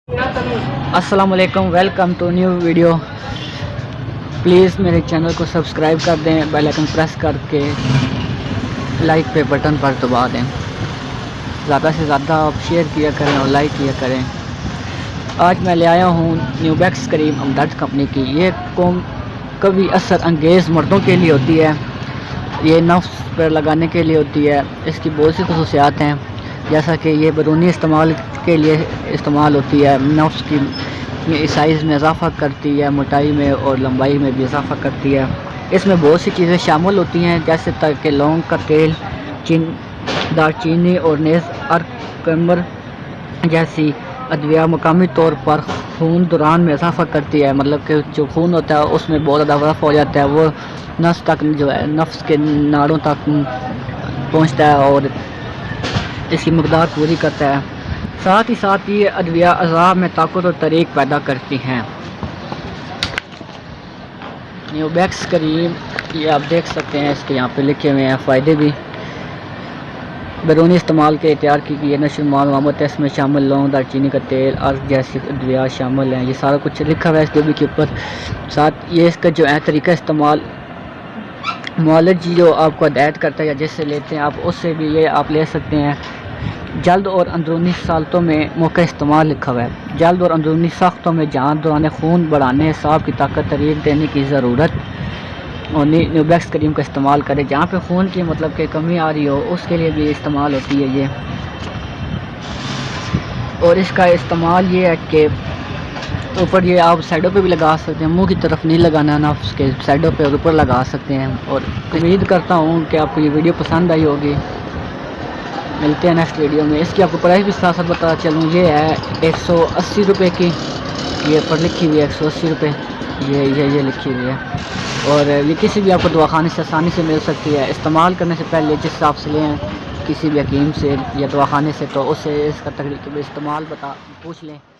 السلام علیکم، welcome to new video. Please میرے چینل کو سبسکرائب کر دیں، بیل آئکن پریس کر کے لائک پہ بٹن پر دبا دیں۔ زیادہ سے زیادہ آپ شیئر کیا کریں اور لائک کیا کریں۔ آج میں لے آیا ہوں نیو بیکس کریم ہمدرد کمپنی کی۔ یہ کبھی اثر انگیز مردوں کے لیے ہوتی ہے، یہ نفس پر لگانے کے لیے ہوتی ہے۔ اس کی بہت سی خصوصیات ہیں، جیسا کہ یہ بیرونی استعمال کے لیے استعمال ہوتی ہے، نفس کی سائز میں اضافہ کرتی ہے، موٹائی میں اور لمبائی میں بھی اضافہ کرتی ہے۔ اس میں بہت سی چیزیں شامل ہوتی ہیں، جیسے کہ لونگ کا تیل، دار چینی اور نیز ارکمر جیسی ادویہ مقامی طور پر خون دوران میں اضافہ کرتی ہے، مطلب کہ جو خون ہوتا ہے اس میں بہت زیادہ اضافہ ہو جاتا ہے، وہ نفس تک جو ہے نفس کے ناڑوں تک پہنچتا ہے اور اس کی مقدار پوری کرتا ہے۔ ساتھ ہی ساتھ یہ ادویہ اعضاء میں طاقت اور تحریک پیدا کرتی ہیں۔ نیو بیکس کریم، یہ آپ دیکھ سکتے ہیں، اس کے یہاں پہ لکھے ہوئے ہیں فائدے بھی۔ بیرونی استعمال کے تیار کی گئی نشو مواد ہے، اس میں شامل لونگ، دار چینی کا تیل، ارک جیسی ادویات شامل ہیں۔ یہ سارا کچھ لکھا ہوا ہے اس ڈبی کے اوپر۔ ساتھ یہ اس کا جو ہے طریقہ استعمال، معالج جو آپ کو ہدایت کرتا ہے یا جس سے لیتے ہیں آپ، اس سے بھی یہ آپ لے سکتے ہیں۔ جلد اور اندرونی ساختوں میں موقع استعمال لکھا ہوا ہے۔ جلد اور اندرونی ساختوں میں جان دوران خون بڑھانے، اعصاب کی طاقت تحریک دینے کی ضرورت اور نیو بیکس کریم کا استعمال کریں۔ جہاں پہ خون کی مطلب کہ کمی آ رہی ہو، اس کے لیے بھی استعمال ہوتی ہے یہ۔ اور اس کا استعمال یہ ہے کہ اوپر یہ آپ سائڈوں پہ بھی لگا سکتے ہیں، منہ کی طرف نہیں لگانا، نفس کے سائڈوں پہ اور اوپر لگا سکتے ہیں۔ اور امید کرتا ہوں کہ آپ کو یہ ویڈیو پسند آئی ہوگی۔ ملتے ہیں نیکسٹ ویڈیو میں۔ اس کی آپ کو پرائس بھی ساتھ ساتھ بتا چلوں، یہ ہے 180 روپے کی، یہ پر لکھی ہوئی ہے 180 روپے، یہ لکھی ہوئی ہے۔ اور یہ کسی بھی آپ کو دواخانے سے آسانی سے مل سکتی ہے۔ استعمال کرنے سے پہلے جس حساب سے لیں کسی بھی حکیم سے یا دواخانے سے، تو اس سے اس کا طریقہ استعمال پوچھ لیں۔